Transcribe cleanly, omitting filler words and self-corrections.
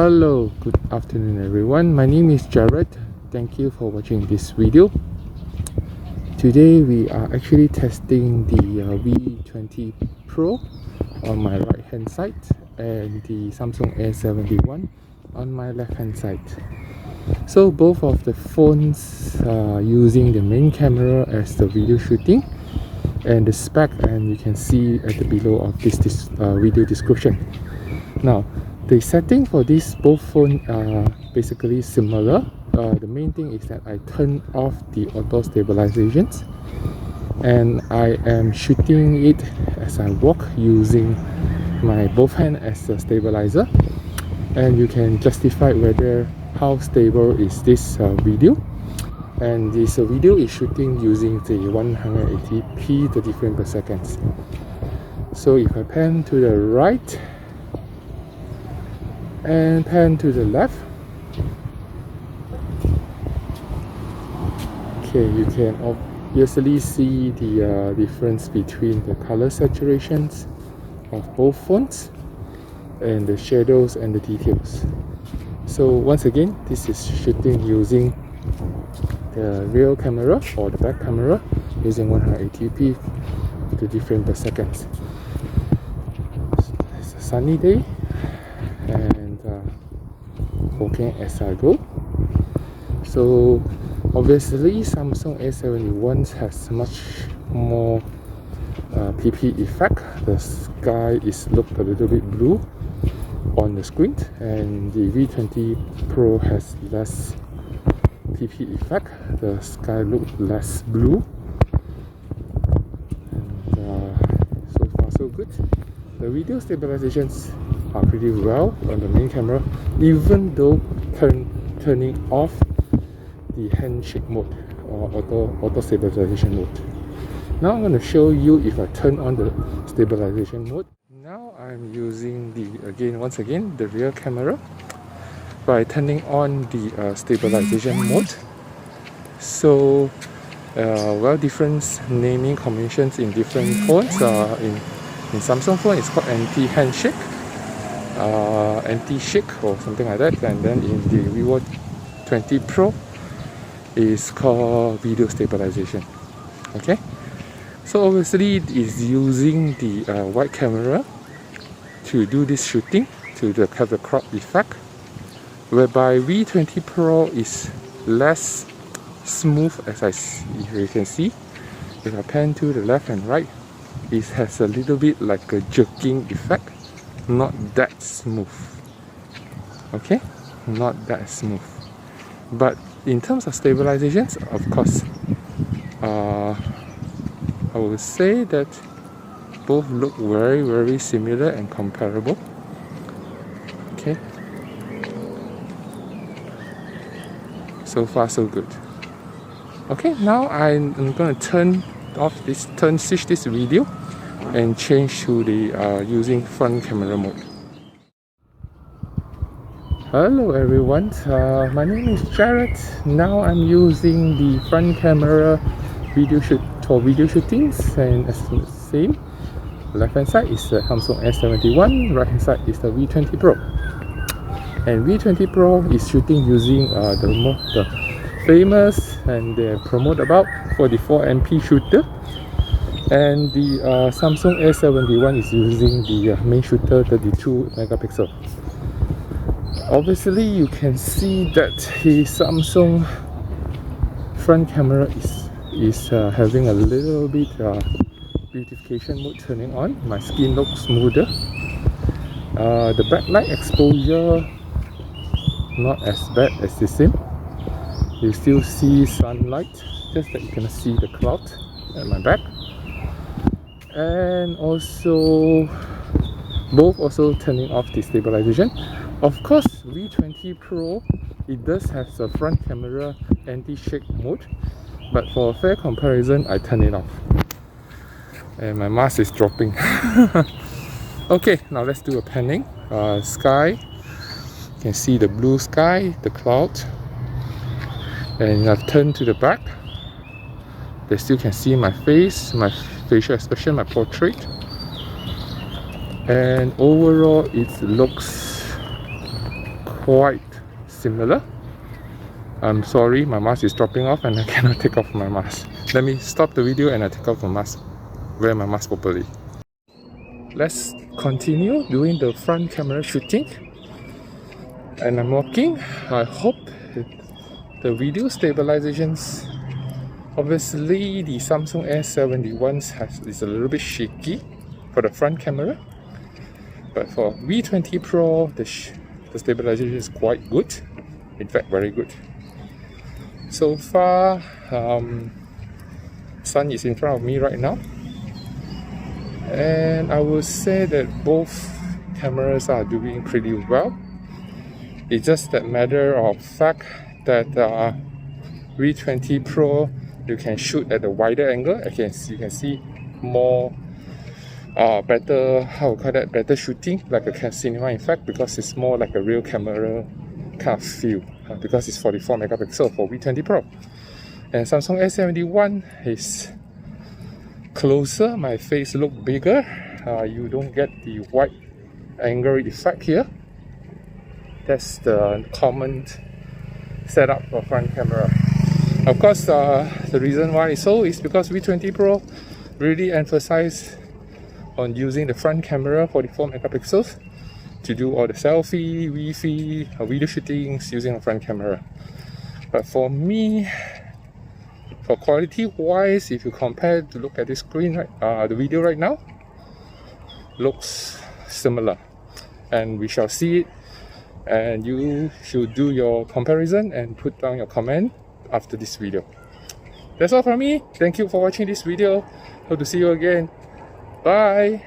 Hello, good afternoon everyone. My name is Jared. Thank you for watching this video. Today we are actually testing the V20 Pro on my right hand side and the Samsung A71 on my left hand side. So both of the phones are using the main camera as the video shooting, and the spec and you can see at the below of this video description. Now the setting for these both phones are basically similar. The main thing is that I turn off the auto stabilizations and I am shooting it as I walk using my both hands as a stabilizer, and you can justify whether how stable is this video. And this video is shooting using the 180p 30 frames per second. So if I pan to the right and pan to the left, okay, you can obviously see the difference between the color saturations of both phones and the shadows and the details. So once again, this is shooting using the rear camera or the back camera using 180p 30 frames per second. It's a sunny day and walking as I go. So obviously Samsung A71 has much more PP effect. The sky is looked a little bit blue on the screen, and the V20 Pro has less PP effect. The sky looks less blue, and so far so good. The video stabilizations are pretty well on the main camera, even though turning off the handshake mode or auto stabilization mode. Now I'm going to show you if I turn on the stabilization mode. Now I'm using once again the rear camera by turning on the stabilization mode. So different naming combinations in different phones. In Samsung phone it's called anti-handshake, anti-shake or something like that, and then in the Vivo 20 Pro is called video stabilization. Okay, so obviously it is using the wide camera to do this shooting to have the crop effect, whereby V20 Pro is less smooth, if you can see. If I pan to the left and right, it has a little bit like a jerking effect, not that smooth. Okay, not that smooth. But in terms of stabilizations, of course, I would say that both look very, very similar and comparable. Okay, so far so good. Okay, now I'm going to switch this video and change to the using front camera mode. Hello everyone, my name is Jared. Now I'm using the front camera for video shootings, and as the same, left hand side is the Samsung A71, right hand side is the V20 Pro. And V20 Pro is shooting using the famous and they promote about 44MP shooter, and the Samsung A71 is using the main shooter 32 megapixel. Obviously you can see that the Samsung front camera is having a little bit beautification mode turning on. My skin looks smoother. The backlight exposure not as bad as the same. You still see sunlight, just that you can see the cloud at my back. And also both also turning off the stabilization. Of course, V20 Pro, it does have the front camera anti-shake mode, but for a fair comparison, I turn it off. And my mask is dropping. Okay, now let's do a panning. Sky, you can see the blue sky, the cloud, and I've turned to the back. They still can see my face, my facial expression, my portrait. And overall it looks quite similar. I'm sorry, my mask is dropping off and I cannot take off my mask. Let me stop the video and I take off my mask, wear my mask properly. Let's continue doing the front camera shooting. And I'm walking. I hope the video stabilizations, obviously the Samsung A71 is a little bit shaky for the front camera, but for V20 Pro the stabilization is quite good, in fact very good. So far sun is in front of me right now, and I would say that both cameras are doing pretty well. It's just that matter of fact that V20 Pro, you can shoot at a wider angle. You can see more better, how to call that, better shooting, like a cinema in fact, because it's more like a real camera kind of feel, because it's 44 megapixel for V20 Pro. And Samsung A71 is closer, my face look bigger, you don't get the wide angle effect here. That's the common setup for front camera. Of course, the reason why it's so is because V20 Pro really emphasize on using the front camera 44 megapixels to do all the selfie, video shootings using a front camera. But for me, for quality wise, if you compare to look at this screen, the video right now looks similar, and we shall see it. And you should do your comparison and put down your comment after this video. That's all from me. Thank you for watching this video. Hope to see you again. Bye.